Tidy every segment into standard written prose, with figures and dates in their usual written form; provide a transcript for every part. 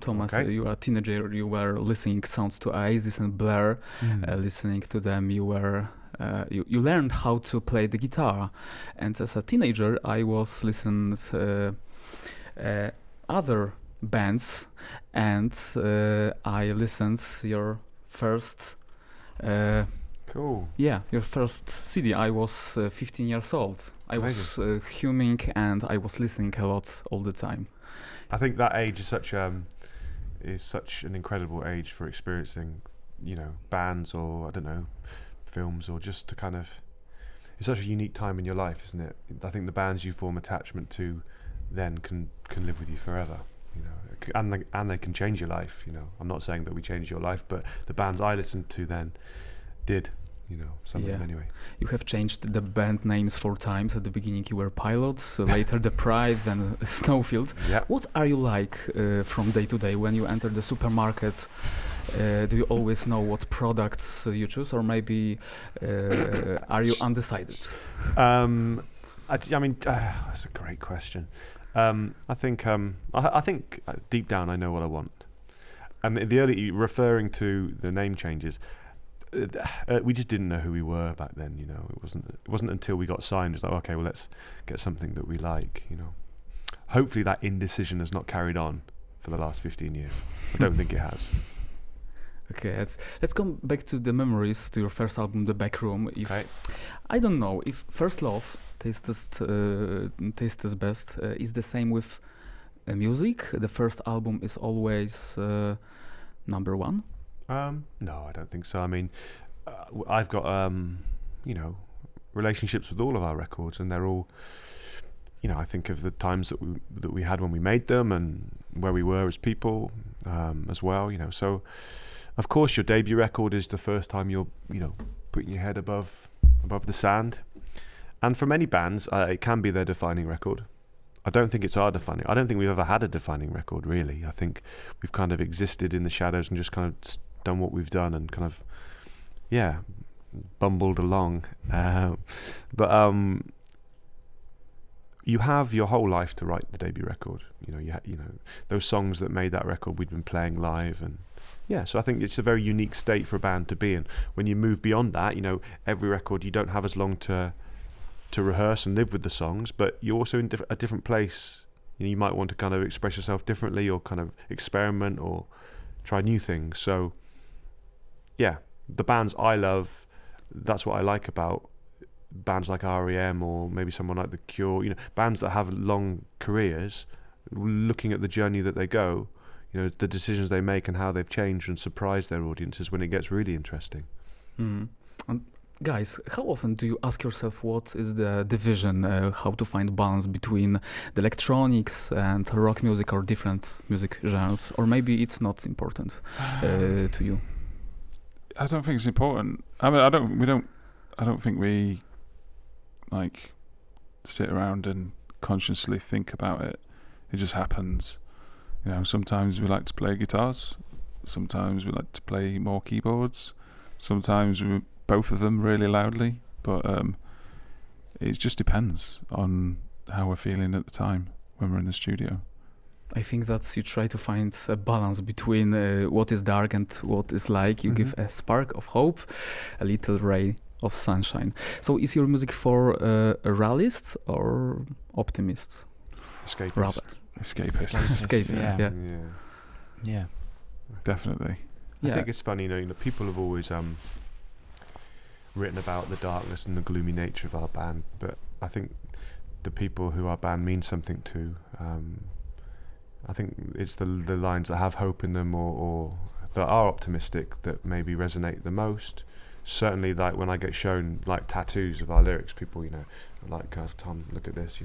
Thomas, Okay. you are a teenager. You were listening sounds to Oasis and Blur. Listening to them, you were you learned how to play the guitar. And as a teenager, I was listening to other bands, and I listened your first. Cool. Yeah, your first CD. I was 15 years old. I was humming and I was listening a lot all the time. I think that age is such an incredible age for experiencing, bands or I don't know, films, or just to kind of. It's such a unique time in your life, isn't it? I think the bands you form attachment to, then can live with you forever. And they can change your life. I'm not saying that we changed your life, but the bands I listened to then did. Some of them anyway. You have changed the band names 4 times. At the beginning you were Pilots, later The Pride, then Snowfield. Yeah. What are you like from day to day when you enter the supermarket? Do you always know what products you choose, or maybe are you undecided? I mean, that's a great question. I think deep down I know what I want. And the early referring to the name changes. We just didn't know who we were back then, It wasn't until we got signed. It was like, okay, well, let's get something that we like, Hopefully that indecision has not carried on for the last 15 years. I don't think it has. Okay, let's come back to the memories, to your first album, The Back Room. I don't know if First Love, Taste is Best, is the same with music. The first album is always number 1. No, I don't think so. I mean, I've got relationships with all of our records, and they're all, I think of the times that we had when we made them, and where we were as people, as well. So, of course, your debut record is the first time you're, putting your head above the sand, and for many bands, it can be their defining record. I don't think it's our defining. I don't think we've ever had a defining record, really. I think we've kind of existed in the shadows and just kind of done what we've done and kind of, bumbled along. But you have your whole life to write the debut record. Those songs that made that record we'd been playing live, and so I think it's a very unique state for a band to be in. When you move beyond that, every record you don't have as long to rehearse and live with the songs, but you're also in a different place. You might want to kind of express yourself differently, or kind of experiment or try new things. So the bands I love, that's what I like about bands like R.E.M. or maybe someone like The Cure, bands that have long careers, looking at the journey that they go, the decisions they make and how they've changed and surprised their audiences when it gets really interesting. And guys, how often do you ask yourself what is the division, how to find balance between the electronics and rock music or different music genres, or maybe it's not important to you? I don't think it's important. I mean, I don't think we like sit around and consciously think about it. It just happens. Sometimes we like to play guitars, sometimes we like to play more keyboards, sometimes both of them really loudly, but it just depends on how we're feeling at the time when we're in the studio. I think that you try to find a balance between what is dark and what is light. You give a spark of hope, a little ray of sunshine. So is your music for realists or optimists? Escapists. Rather. Escapists. Yeah. Definitely. I think it's funny, people have always written about the darkness and the gloomy nature of our band, but I think the people who our band means something to, I think it's the lines that have hope in them or that are optimistic that maybe resonate the most. Certainly, like when I get shown like tattoos of our lyrics, people, like, Tom, look at this,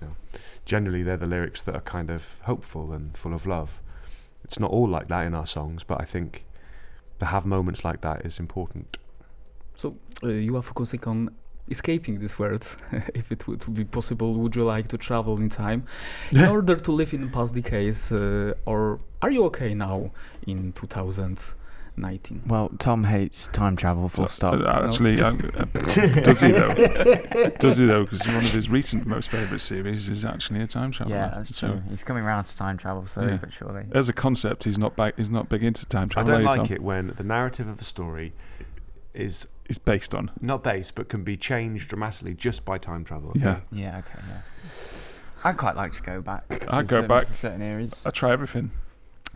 Generally, they're the lyrics that are kind of hopeful and full of love. It's not all like that in our songs, but I think to have moments like that is important. So you are focusing on escaping this world. If it would be possible, would you like to travel in time in order to live in past decades, or are you okay now in 2000? 19. Well, Tom hates time travel, full stop. Actually, does he though? Does he though? Because one of his recent most favourite series is actually a time traveler. Yeah, that's true. He's coming around to time travel slowly but surely. As a concept, he's not big into time travel. I don't like it when the narrative of a story is based on, not based, but can be changed dramatically just by time travel. Yeah. Yeah. Okay. Yeah. I'd quite like to go back. I'd go back to certain areas. I try everything.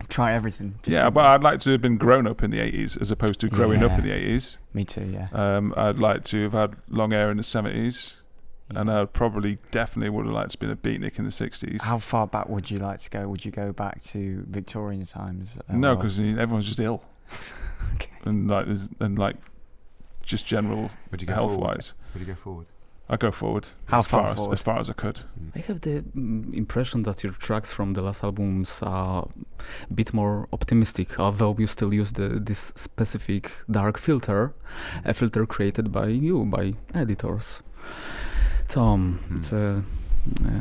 Try everything. But I'd like to have been grown up in the 80s as opposed to growing up in the 80s. Me too. Yeah. I'd like to have had long hair in the 70s. And I definitely would have liked to be a beatnik in the 60s. How far back would you like to go? Would you go back to Victorian times? No, because everyone's just ill. Okay. And just general health-wise. Would you go forward? I go forward. How far forward? As far as I could. I have the impression that your tracks from the last albums are a bit more optimistic, although you still use this specific dark filter, a filter created by you, by editors. Tom, it's a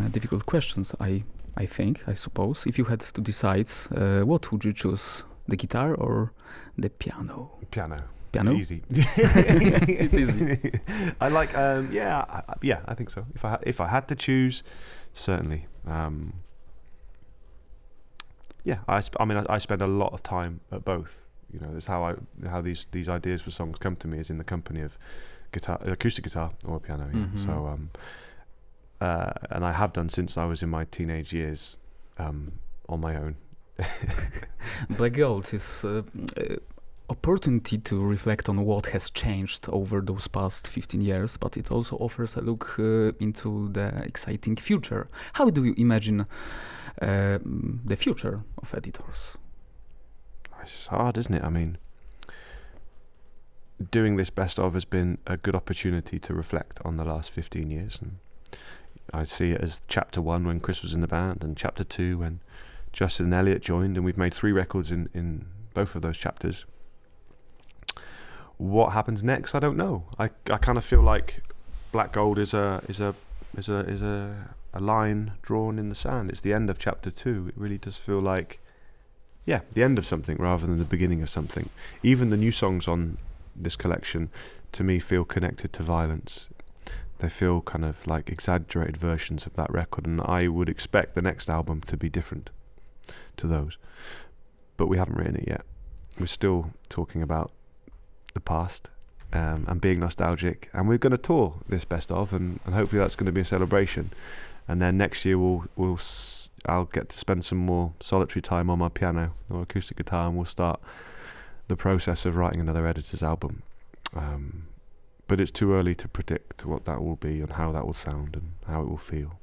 difficult question, I suppose. If you had to decide, what would you choose? The guitar or the piano? Piano. Easy. It's easy. I like. I think so. If I had to choose, certainly. I spend a lot of time at both. You know, that's how these ideas for songs come to me, is in the company of acoustic guitar or a piano. Yeah. Mm-hmm. So, and I have done since I was in my teenage years, on my own. Black Gold is opportunity to reflect on what has changed over those past 15 years, but it also offers a look into the exciting future. How do you imagine the future of editors? It's hard, isn't it? I mean, doing this best of has been a good opportunity to reflect on the last 15 years, and I see it as chapter 1 when Chris was in the band, and chapter 2 when Justin and Elliot joined, and we've made 3 records in both of those chapters. What happens next? I don't know. I kind of feel like Black Gold is a line drawn in the sand. It's the end of chapter 2. It really does feel like, the end of something rather than the beginning of something. Even the new songs on this collection, to me, feel connected to violence. They feel kind of like exaggerated versions of that record, and I would expect the next album to be different to those. But we haven't written it yet. We're still talking about the past and being nostalgic, and we're going to tour this best of, and hopefully that's going to be a celebration. And then next year I'll get to spend some more solitary time on my piano or acoustic guitar, and we'll start the process of writing another editor's album. But it's too early to predict what that will be and how that will sound and how it will feel.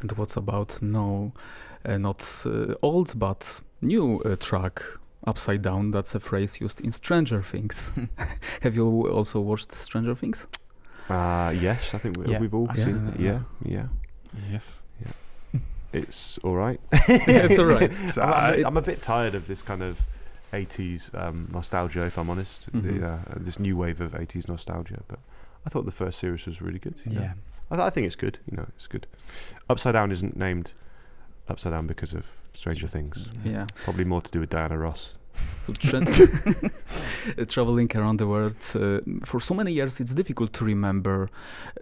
And what's about not old but new track, Upside Down? That's a phrase used in Stranger Things. Have you also watched Stranger Things? Yes, I think we've all seen it. Yeah. Yes. Yeah. It's all right. It's all right. I'm a bit tired of this kind of 80s nostalgia, if I'm honest. Mm-hmm. This new wave of 80s nostalgia. But I thought the first series was really good. Yeah. I think it's good. It's good. Upside Down isn't named Upside Down because of Stranger Things. Yeah. Probably more to do with Diana Ross. Traveling around the world for so many years, it's difficult to remember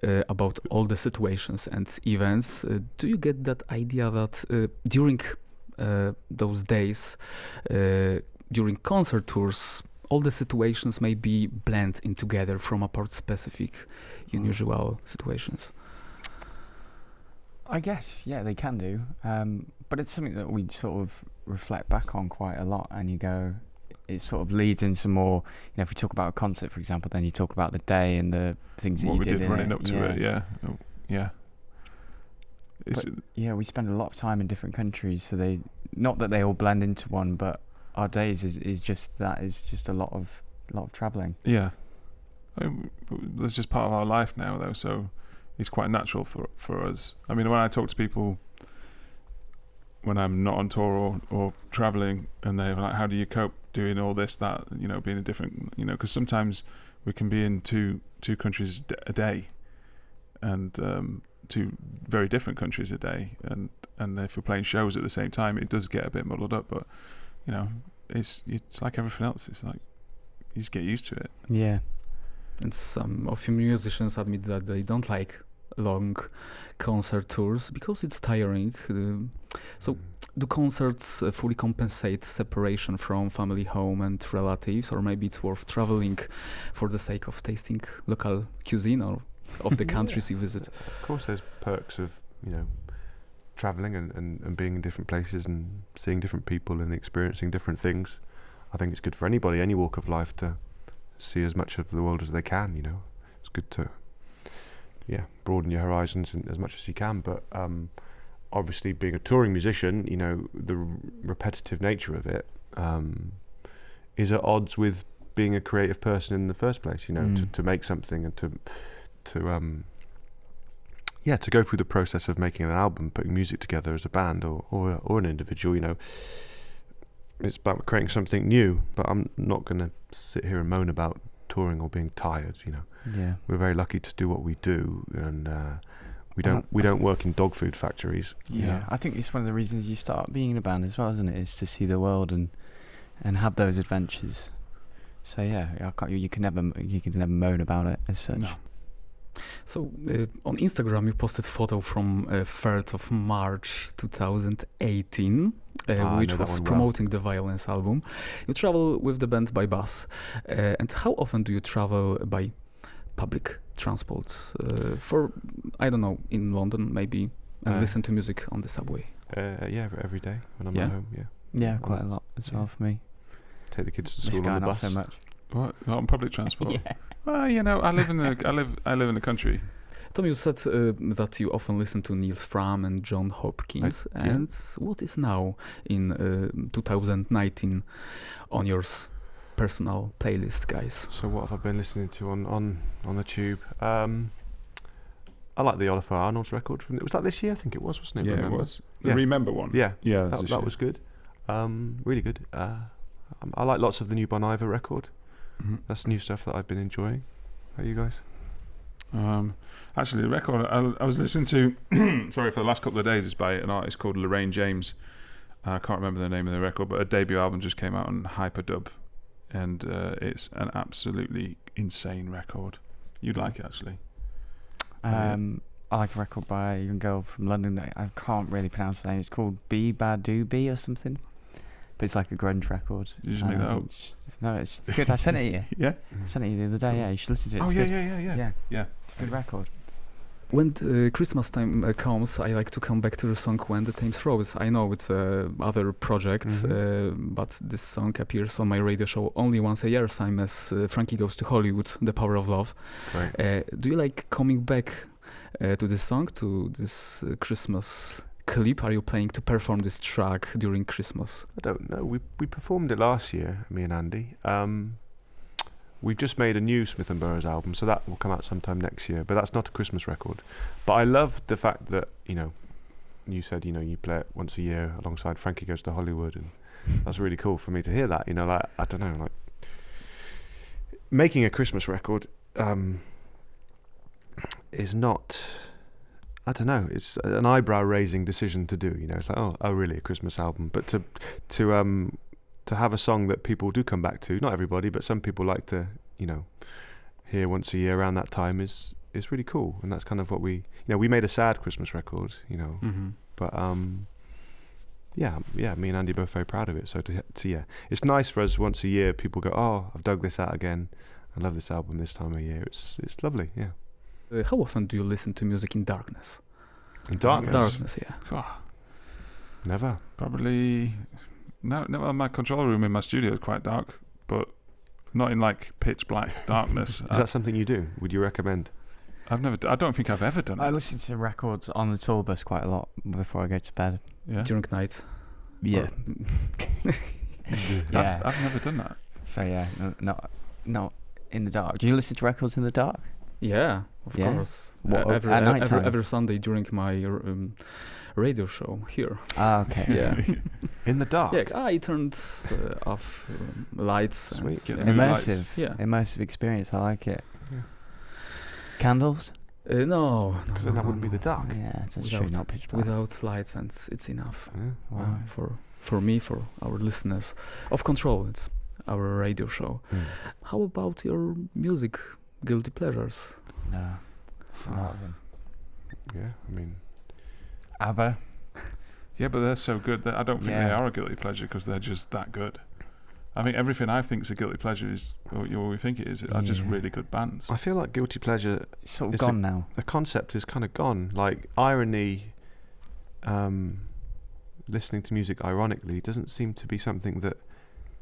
about all the situations and events. Do you get that idea that during those days, during concert tours, all the situations may be blend in together from apart specific, unusual situations? I guess, they can do. But it's something that we sort of reflect back on quite a lot, and you go, it sort of leads into more, if we talk about a concert, for example, then you talk about the day and the things that you did running up to it, yeah. We spend a lot of time in different countries, so not that they all blend into one, but our days is just a lot of travelling. Yeah. That's just part of our life now, though, so it's quite natural for us. I mean, when I talk to people when I'm not on tour or traveling, and they're like, how do you cope doing all this, that, being a different, because sometimes we can be in two countries a day, and 2 very different countries a day, and if we're playing shows at the same time, it does get a bit muddled up, but it's like everything else. It's like just get used to it. Yeah. And some of musicians admit that they don't like long concert tours because it's tiring. So do concerts fully compensate separation from family, home and relatives, or maybe it's worth traveling for the sake of tasting local cuisine or of the countries you visit? Of course there's perks of, you know, traveling and being in different places and seeing different people and experiencing different things. I think it's good for anybody, any walk of life, to see as much of the world as they can, you know. It's good to broaden your horizons as much as you can, but obviously being a touring musician, you know, the repetitive nature of it is at odds with being a creative person in the first place, you know, to make something and to go through the process of making an album, putting music together as a band or an individual, you know. It's about creating something new, but I'm not going to sit here and moan about touring or being tired, you know. Yeah. We're very lucky to do what we do, and we don't work in dog food factories. Yeah, I think it's one of the reasons you start being in a band as well, isn't it? Is to see the world and have those adventures. So yeah, you can never moan about it as such. No. So on Instagram you posted photo from 3rd of March 2018, which was promoting the Violence album. You travel with the band by bus. And how often do you travel by public transport? For, I don't know, in London maybe, and listen to music on the subway? Every day when I'm at home, Yeah, quite a lot as well for me. Take the kids to school on the bus. Not so much. What? Not on public transport? Yeah. Well, you know, I live in the country. Tom, you said that you often listen to Niels Fram and John Hopkins. And what is now in 2019 on your personal playlist, guys? So what have I been listening to on the tube? I like the Oliver Arnold's record. Was that this year? I think it was, wasn't it? Yeah, Remember? it was. The Remember one? Yeah. Yeah, that was good. Really good. I like lots of the new Bon Iver record. Mm-hmm. That's new stuff that I've been enjoying. How are you guys? Actually, the record I was listening to, sorry, for the last couple of days, is by an artist called Lorraine James. I can't remember the name of the record, but her debut album just came out on Hyperdub, and it's an absolutely insane record. You'd like it, actually. I like a record by a young girl from London that I can't really pronounce the name. It's called B Badu B or something. But it's like a grunge record. Did you just make that up? No, it's good. I sent it to you. Yeah? I sent it to you the other day, yeah. You should listen to it. It's good. Yeah. It's a good record. When Christmas time comes, I like to come back to the song When the Time Throws. I know it's other project, but this song appears on my radio show only once a year, same as Frankie Goes to Hollywood, The Power of Love. Do you like coming back to this song, to this Christmas clip? Are you planning to perform this track during Christmas? I don't know. We performed it last year, me and Andy. We've just made a new Smith & Burrows album, so that will come out sometime next year, but that's not a Christmas record. But I love the fact that, you know, you said, you know, you play it once a year alongside Frankie Goes to Hollywood, and that's really cool for me to hear that, you know, like, I don't know, like, making a Christmas record is not, I don't know, it's an eyebrow-raising decision to do, you know, it's like, oh really, a Christmas album, but to have a song that people do come back to, not everybody, but some people like to, you know, hear once a year around that time is really cool. And that's kind of what we made a sad Christmas record, you know, but me and Andy are both very proud of it. So it's nice for us once a year, people go, oh, I've dug this out again. I love this album this time of year. It's lovely, yeah. How often do you listen to music in darkness? In darkness? Darkness, yeah. God. Never. Probably... No, my control room in my studio is quite dark, but not in like pitch black darkness. Is that something you do? Would you recommend? I don't think I've ever done it. I listen to records on the tour bus quite a lot before I go to bed. Yeah. During night? Yeah. Yeah. I've never done that. So yeah, not in the dark. Do you listen to records in the dark? Yeah, of course. Every Sunday during my radio show here. Ah, okay. Yeah. In the dark? Yeah, I turned off lights. Sweet. And, Immersive. Yeah. Immersive experience. I like it. Yeah. Candles? No. Because then that wouldn't be the dark. Yeah, that's true. Not pitch black. Without lights, and it's enough. Yeah. Wow. For me, for our listeners. Off Control. our radio show. How about your music guilty pleasures? It's a lot of them. Yeah, I mean, ABBA. Yeah, but they're so good that I don't think they are a guilty pleasure because they're just that good. I think everything I think is a guilty pleasure is what we think it is. Are just really good bands. I feel like guilty pleasure It's sort of gone now. the concept is kind of gone. Like irony, listening to music ironically doesn't seem to be something that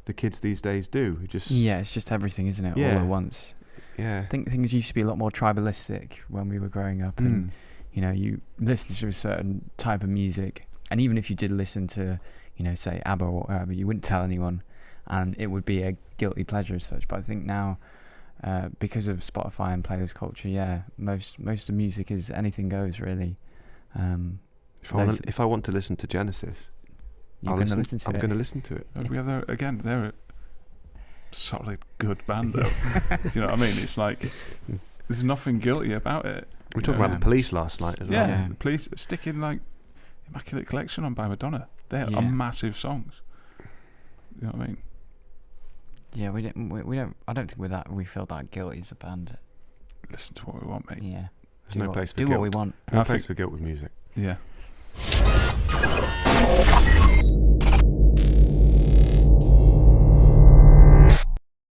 the kids these days do. Just It's just everything, isn't it? All at once. Yeah. I think things used to be a lot more tribalistic when we were growing up, and you listened to a certain type of music, and even if you did listen to, say ABBA or whatever, you wouldn't tell anyone, and it would be a guilty pleasure as such. But I think now, because of Spotify and playlist culture, most of the music is anything goes, really. If I want to listen to Genesis, I'm going to listen to it. I'm going to listen to it. We have they're a solid good band though. Do you know what I mean? It's like there's nothing guilty about it. We were talking about the Police last night as well. Yeah, the Police sticking like Immaculate Collection on by Madonna. They are massive songs. You know what I mean? Yeah, we don't. I don't think we feel that guilty as a band. Listen to what we want, mate. Yeah. There's no place for guilt. guilt. Do what we want. No place for guilt with music. Yeah.